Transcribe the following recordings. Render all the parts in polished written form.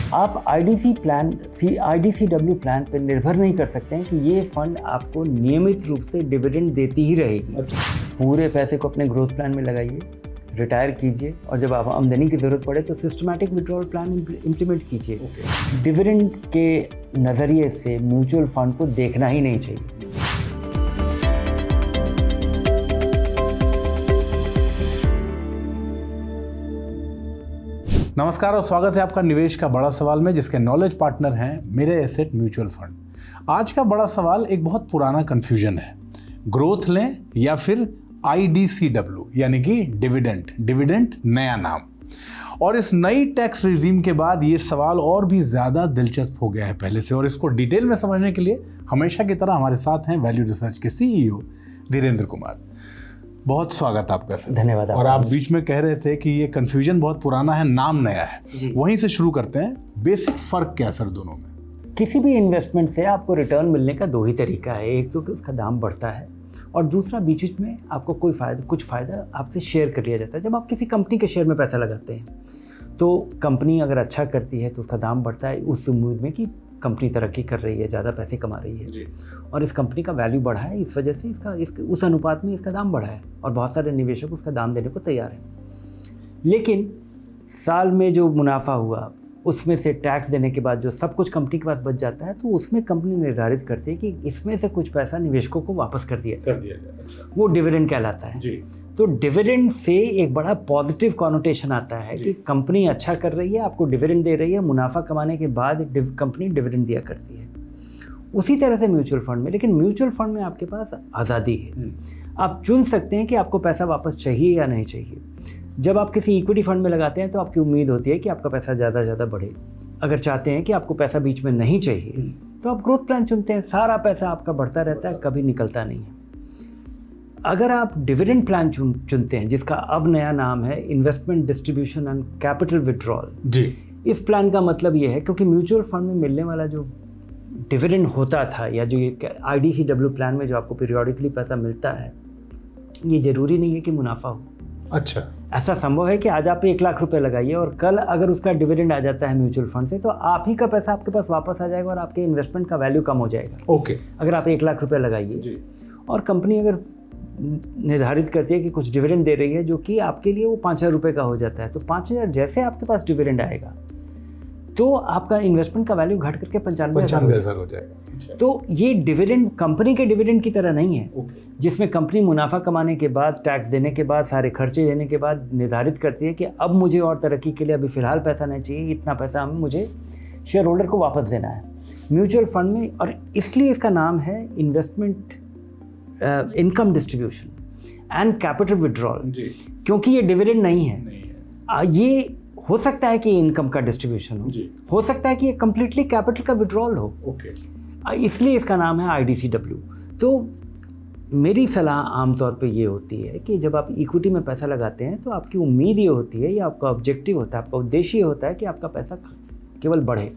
आप IDCW plan पर निर्भर नहीं कर सकते हैं कि ये फंड आपको नियमित रूप से डिविडेंड देती ही रहेगी। पूरे पैसे को अपने ग्रोथ प्लान में लगाइए, रिटायर कीजिए और जब आप आमदनी की ज़रूरत पड़े तो सिस्टमैटिक विड्रॉल प्लान इम्प्लीमेंट कीजिए। डिविडेंड के नज़रिए से म्यूचुअल फंड को देखना ही नहीं चाहिए। नमस्कार और स्वागत है आपका निवेश का बड़ा सवाल में, जिसके नॉलेज पार्टनर हैं मेरे एसेट म्यूचुअल फंड। आज का बड़ा सवाल एक बहुत पुराना कंफ्यूजन है, ग्रोथ लें या फिर IDCW यानी कि डिविडेंड नया नाम। और इस नई टैक्स रिजीम के बाद ये सवाल और भी ज़्यादा दिलचस्प हो गया है पहले से, और इसको डिटेल में समझने के लिए हमेशा की तरह हमारे साथ हैं वैल्यू रिसर्च के CEO धीरेन्द्र कुमार। बहुत स्वागत आपका सर। धन्यवाद। और आप बीच में कह रहे थे कि ये कन्फ्यूजन बहुत पुराना है, नाम नया है, वहीं से शुरू करते हैं। बेसिक फ़र्क क्या है सर दोनों में? किसी भी इन्वेस्टमेंट से आपको रिटर्न मिलने का दो ही तरीका है, एक तो कि उसका दाम बढ़ता है और दूसरा बीच बीच में आपको कुछ फ़ायदा आपसे शेयर कर लिया जाता है। जब आप किसी कंपनी के शेयर में पैसा लगाते हैं तो कंपनी अगर अच्छा करती है तो उसका दाम बढ़ता है उस उम्मीद में कि कंपनी तरक्की कर रही है, ज़्यादा पैसे कमा रही है और इस कंपनी का वैल्यू बढ़ा है, इस वजह से उस अनुपात में इसका दाम बढ़ा है और बहुत सारे निवेशक उसका दाम देने को तैयार हैं। लेकिन साल में जो मुनाफा हुआ उसमें से टैक्स देने के बाद जो सब कुछ कंपनी के पास बच जाता है तो उसमें कंपनी निर्धारित करती है कि इसमें से कुछ पैसा निवेशकों को वापस कर दिया जाए। अच्छा। वो डिविडेंड कहलाता है जी। तो डिविडेंड से एक बड़ा पॉजिटिव कॉनोटेशन आता है कि कंपनी अच्छा कर रही है, आपको डिविडेंड दे रही है, मुनाफा कमाने के बाद कंपनी डिविडेंड दिया करती है। उसी तरह से म्यूचुअल फंड में, लेकिन म्यूचुअल फंड में आपके पास आज़ादी है, आप चुन सकते हैं कि आपको पैसा वापस चाहिए या नहीं चाहिए। जब आप किसी इक्विटी फंड में लगाते हैं तो आपकी उम्मीद होती है कि आपका पैसा ज़्यादा से ज़्यादा बढ़े। अगर चाहते हैं कि आपको पैसा बीच में नहीं चाहिए तो आप ग्रोथ प्लान चुनते हैं, सारा पैसा आपका बढ़ता रहता है, कभी निकलता नहीं है। अगर आप डिविडेंड प्लान चुनते हैं, जिसका अब नया नाम है investment distribution and capital withdrawal जी, इस प्लान का मतलब ये है क्योंकि म्यूचुअल फंड में मिलने वाला जो डिविडेंड होता था या जो ये IDCW प्लान में जो आपको पीरियोडिकली पैसा मिलता है, ये ज़रूरी नहीं है कि मुनाफा हो। अच्छा, ऐसा संभव है कि आज आप 1 लाख रुपए लगाइए और कल अगर उसका डिविडेंड आ जाता है म्यूचुअल फंड से तो आप ही का पैसा आपके पास वापस आ जाएगा और आपके इन्वेस्टमेंट का वैल्यू कम हो जाएगा। ओके। अगर आप 1 लाख रुपए लगाइए और कंपनी अगर निर्धारित करती है कि कुछ डिविडेंड दे रही है जो कि आपके लिए वो 5,000 रुपये का हो जाता है, तो 5,000 जैसे आपके पास डिविडेंड आएगा तो आपका इन्वेस्टमेंट का वैल्यू घट करके 95,000 हो जाएगा। तो ये डिविडेंड कंपनी के डिविडेंड की तरह नहीं है जिसमें कंपनी मुनाफा कमाने के बाद, टैक्स देने के बाद, सारे खर्चे देने के बाद निर्धारित करती है कि अब मुझे और तरक्की के लिए अभी फ़िलहाल पैसा नहीं चाहिए, इतना पैसा मुझे शेयर होल्डर को वापस देना है। म्यूचुअल फंड में, और इसलिए इसका नाम है investment income distribution and capital withdrawal, क्योंकि ये डिविडेंड नहीं है। ये हो सकता है कि इनकम का डिस्ट्रीब्यूशन हो सकता है कि ये कम्प्लीटली कैपिटल का विड्रॉल हो। इसलिए इसका नाम है IDCW। तो मेरी सलाह आमतौर पे ये होती है कि जब आप इक्विटी में पैसा लगाते हैं तो आपकी उम्मीद ये होती है, या आपका ऑब्जेक्टिव होता है, आपका उद्देश्य ये होता है कि आपका पैसा केवल बढ़े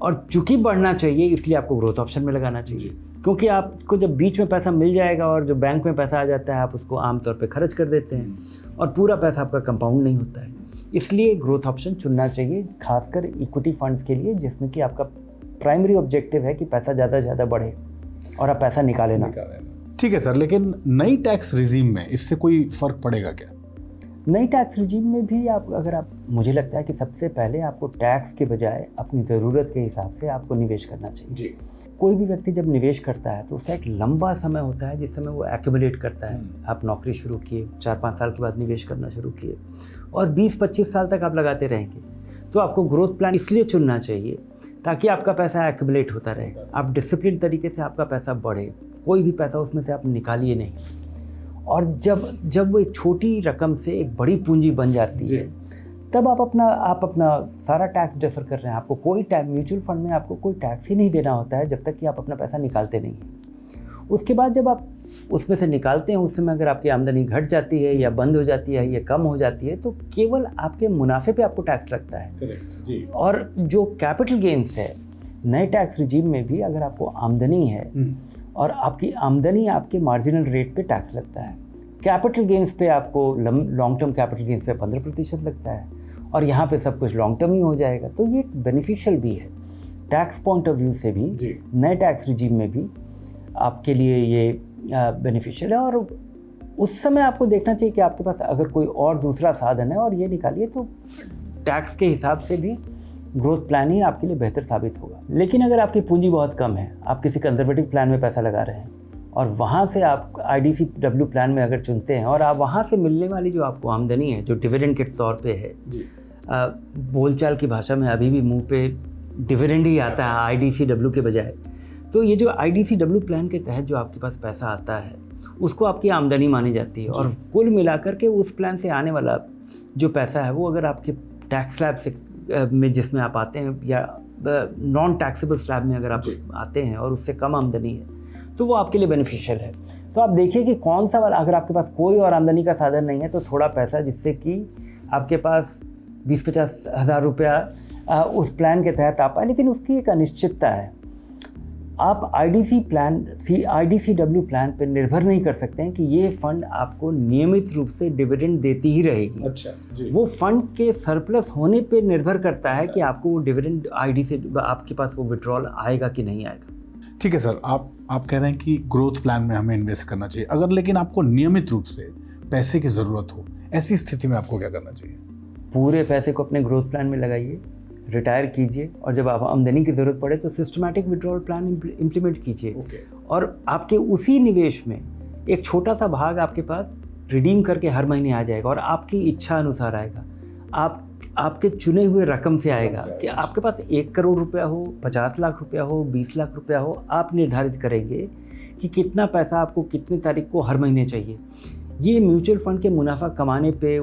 और चूंकि बढ़ना चाहिए इसलिए आपको ग्रोथ ऑप्शन में लगाना चाहिए, क्योंकि आपको जब बीच में पैसा मिल जाएगा और जो बैंक में पैसा आ जाता है आप उसको आमतौर पे खर्च कर देते हैं और पूरा पैसा आपका कंपाउंड नहीं होता है। इसलिए ग्रोथ ऑप्शन चुनना चाहिए, खासकर इक्विटी फंड्स के लिए, जिसमें कि आपका प्राइमरी ऑब्जेक्टिव है कि पैसा ज़्यादा से ज़्यादा बढ़े और आप पैसा निकाले ना। ठीक है सर, लेकिन नई टैक्स रिजीम में इससे कोई फ़र्क पड़ेगा क्या? नई टैक्स रिजीम में भी मुझे लगता है कि सबसे पहले आपको टैक्स के बजाय अपनी ज़रूरत के हिसाब से आपको निवेश करना चाहिए जी। कोई भी व्यक्ति जब निवेश करता है तो उसका एक लंबा समय होता है जिस समय वो एक्यूमुलेट करता है। आप नौकरी शुरू किए, 4-5 साल के बाद निवेश करना शुरू किए और 20-25 साल तक आप लगाते रहेंगे, तो आपको ग्रोथ प्लान इसलिए चुनना चाहिए ताकि आपका पैसा एक्यूमुलेट होता रहे, आप डिसिप्लिन तरीके से आपका पैसा बढ़े, कोई भी पैसा उसमें से आप निकालिए नहीं। और जब वो एक छोटी रकम से एक बड़ी पूंजी बन जाती है तब आप अपना सारा टैक्स डिफर कर रहे हैं। आपको कोई टैक्स, म्यूचुअल फंड में आपको कोई टैक्स ही नहीं देना होता है जब तक कि आप अपना पैसा निकालते नहीं हैं। उसके बाद जब आप उसमें से निकालते हैं उस समय अगर आपकी आमदनी घट जाती है या बंद हो जाती है या कम हो जाती है तो केवल आपके मुनाफे पे आपको टैक्स लगता है। करेक्ट जी। और जो कैपिटल गेन्स है नए टैक्स रिजीम में भी अगर आपको आमदनी है और आपकी आमदनी आपके मार्जिनल रेट पे टैक्स लगता है। कैपिटल गेन्स पे आपको लॉन्ग टर्म कैपिटल गेन्स पे 15% लगता है और यहाँ पे सब कुछ लॉन्ग टर्म ही हो जाएगा। तो ये बेनिफिशियल भी है टैक्स पॉइंट ऑफ व्यू से भी, नए टैक्स रिजीम में भी आपके लिए ये बेनिफिशियल है। और उस समय आपको देखना चाहिए कि आपके पास अगर कोई और दूसरा साधन है और ये निकालिए, तो टैक्स के हिसाब से भी ग्रोथ प्लान ही आपके लिए बेहतर साबित होगा। लेकिन अगर आपकी पूंजी बहुत कम है, आप किसी कंजर्वेटिव प्लान में पैसा लगा रहे हैं और वहाँ से आप IDCW प्लान में अगर चुनते हैं और आप वहाँ से मिलने वाली जो आपको आमदनी है, जो डिविडेंड के तौर पे है, बोलचाल की भाषा में अभी भी मुंह पे डिविडेंड ही आता है IDCW के बजाय, तो ये जो IDCW प्लान के तहत जो आपके पास पैसा आता है उसको आपकी आमदनी मानी जाती है। और कुल मिलाकर के उस प्लान से आने वाला जो पैसा है वो अगर आपके टैक्स स्लैब से में जिसमें आप आते हैं या नॉन टैक्सेबल स्लैब में अगर आप आते हैं और उससे कम आमदनी है तो वो आपके लिए बेनिफिशियल है। तो आप देखिए कि कौन सा वाला, अगर आपके पास कोई और आमदनी का साधन नहीं है तो थोड़ा पैसा जिससे कि आपके पास 20-50 हज़ार रुपया उस प्लान के तहत आ पाए, लेकिन उसकी एक अनिश्चितता है। आप IDCW प्लान पर निर्भर नहीं कर सकते हैं कि ये फंड आपको नियमित रूप से डिविडेंड देती ही रहेगी। अच्छा जी। वो फंड के सरप्लस होने पे निर्भर करता है कि आपको वो डिविडेंड ID से आपके पास वो विड्रॉल आएगा कि नहीं आएगा। ठीक है सर, आप कह रहे हैं कि ग्रोथ प्लान में हमें इन्वेस्ट करना चाहिए। अगर लेकिन आपको नियमित रूप से पैसे की ज़रूरत हो, ऐसी स्थिति में आपको क्या करना चाहिए? पूरे पैसे को अपने ग्रोथ प्लान में लगाइए, रिटायर कीजिए और जब आप आमदनी की ज़रूरत पड़े तो सिस्टमैटिक विड्रॉल प्लान इम्प्लीमेंट कीजिए। और आपके उसी निवेश में एक छोटा सा भाग आपके पास रिडीम करके हर महीने आ जाएगा और आपकी इच्छा अनुसार आएगा। आपके चुने हुए रकम से आएगा कि आपके पास 1 करोड़ रुपया हो, 50 लाख रुपया हो, 20 लाख रुपया हो, आप निर्धारित करेंगे कि कितना पैसा आपको कितनी तारीख को हर महीने चाहिए। ये म्यूचुअल फंड के मुनाफा कमाने पे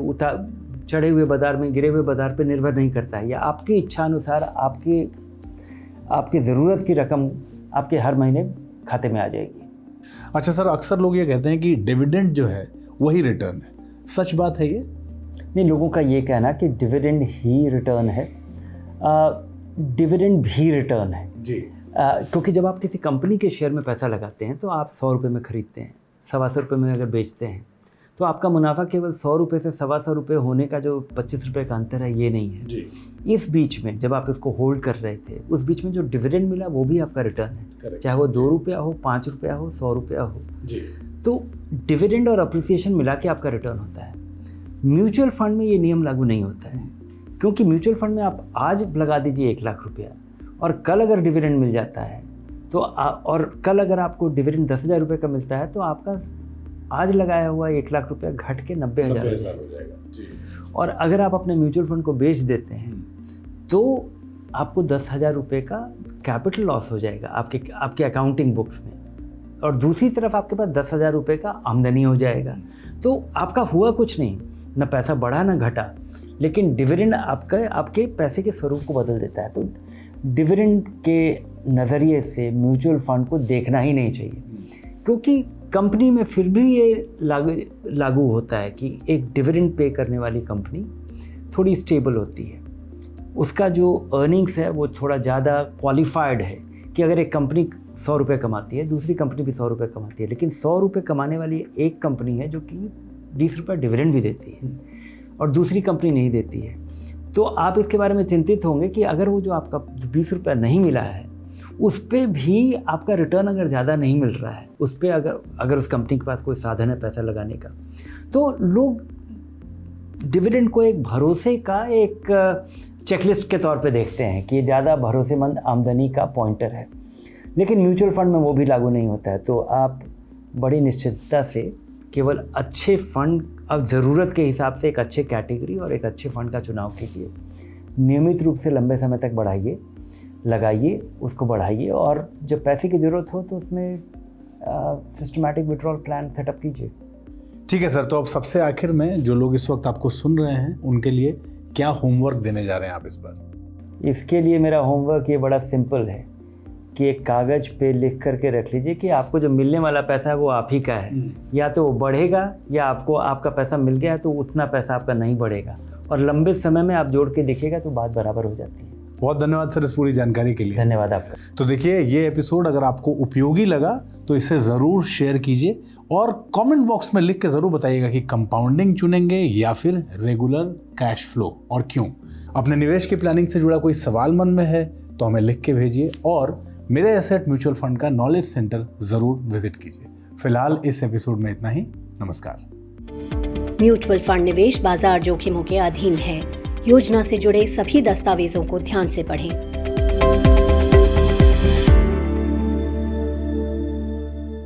चढ़े हुए बाजार में, गिरे हुए बाजार पे निर्भर नहीं करता है। या आपकी इच्छा अनुसार आपकी ज़रूरत की रकम आपके हर महीने खाते में आ जाएगी। अच्छा सर, अक्सर लोग ये कहते हैं कि डिविडेंड जो है वही रिटर्न है, सच बात है ये? नहीं, लोगों का ये कहना कि डिविडेंड ही रिटर्न है, डिविडेंड भी रिटर्न है जी। क्योंकि जब आप किसी कंपनी के शेयर में पैसा लगाते हैं तो आप 100 रुपये में ख़रीदते हैं, 125 रुपये में अगर बेचते हैं तो आपका मुनाफा केवल 100 रुपये से 125 रुपये होने का जो 25 रुपये का अंतर है ये नहीं है जी। इस बीच में जब आप इसको होल्ड कर रहे थे उस बीच में जो डिविडेंड मिला वो भी आपका रिटर्न है, चाहे वो 2 रुपया हो, 5 रुपया हो, 100 रुपया हो जी। तो डिविडेंड और अप्रिसिएशन मिला के आपका रिटर्न होता है। म्यूचुअल फंड में ये नियम लागू नहीं होता है, क्योंकि म्यूचुअल फंड में आप आज लगा दीजिए 1 लाख रुपया और कल अगर डिविडेंड मिल जाता है तो और कल अगर आपको डिविडेंड 10,000 रुपये का मिलता है तो आपका आज लगाया हुआ 1 लाख रुपया घट के 90,000 हो जाएगा जी। और अगर आप अपने म्यूचुअल फंड को बेच देते हैं तो आपको 10,000 रुपये का कैपिटल लॉस हो जाएगा आपके अकाउंटिंग बुक्स में, और दूसरी तरफ आपके पास 10,000 रुपये का आमदनी हो जाएगा। तो आपका हुआ कुछ नहीं, ना पैसा बढ़ा ना घटा, लेकिन डिविडेंड आपके पैसे के स्वरूप को बदल देता है। तो डिविडेंड के नज़रिए से म्यूचुअल फंड को देखना ही नहीं चाहिए, क्योंकि कंपनी में फिर भी ये लागू होता है कि एक डिविडेंड पे करने वाली कंपनी थोड़ी स्टेबल होती है, उसका जो अर्निंग्स है वो थोड़ा ज़्यादा क्वालिफाइड है कि अगर एक कंपनी 100 रुपये कमाती है, दूसरी कंपनी भी 100 रुपये कमाती है, लेकिन 100 रुपये कमाने वाली एक कंपनी है जो कि 20 रुपये डिविडेंड भी देती है और दूसरी कंपनी नहीं देती है। तो आप इसके बारे में चिंतित होंगे कि अगर वो जो आपका 20 रुपये नहीं मिला है उस पर भी आपका रिटर्न अगर ज़्यादा नहीं मिल रहा है, उस पर अगर उस कंपनी के पास कोई साधन है पैसा लगाने का, तो लोग डिविडेंड को एक भरोसे का एक चेकलिस्ट के तौर पे देखते हैं कि ये ज़्यादा भरोसेमंद आमदनी का पॉइंटर है। लेकिन म्यूचुअल फंड में वो भी लागू नहीं होता है। तो आप बड़ी निश्चितता से केवल अच्छे फंड, अब ज़रूरत के हिसाब से एक अच्छे कैटेगरी और एक अच्छे फंड का चुनाव कीजिए, नियमित रूप से लंबे समय तक बढ़ाइए, लगाइए, उसको बढ़ाइए, और जब पैसे की ज़रूरत हो तो उसमें सिस्टमैटिक विड्रॉल प्लान सेटअप कीजिए। ठीक है सर, तो अब सबसे आखिर में जो लोग इस वक्त आपको सुन रहे हैं उनके लिए क्या होमवर्क देने जा रहे हैं आप इस बार? इसके लिए मेरा होमवर्क ये बड़ा सिंपल है कि एक कागज़ पे लिख करके रख लीजिए कि आपको जो मिलने वाला पैसा है वो आप ही का है, या तो वो बढ़ेगा या आपका पैसा मिल गया है तो उतना पैसा आपका नहीं बढ़ेगा, और लंबे समय में आप जोड़ के देखिएगा तो बात बराबर हो जाती है। बहुत धन्यवाद सर इस पूरी जानकारी के लिए। धन्यवाद आपका। तो देखिए, ये एपिसोड अगर आपको उपयोगी लगा तो इसे ज़रूर शेयर कीजिए और कमेंट बॉक्स में लिख के ज़रूर बताइएगा कि कंपाउंडिंग चुनेंगे या फिर रेगुलर कैश फ्लो, और क्यों। अपने निवेश की प्लानिंग से जुड़ा कोई सवाल मन में है तो हमें लिख के भेजिए, और मेरे एसेट म्यूचुअल फंड का नॉलेज सेंटर ज़रूर विजिट कीजिए। फिलहाल इस एपिसोड में इतना ही। नमस्कार। म्यूचुअल फंड निवेश बाजार जोखिमों के अधीन है। योजना से जुड़े सभी दस्तावेजों को ध्यान से पढ़ें।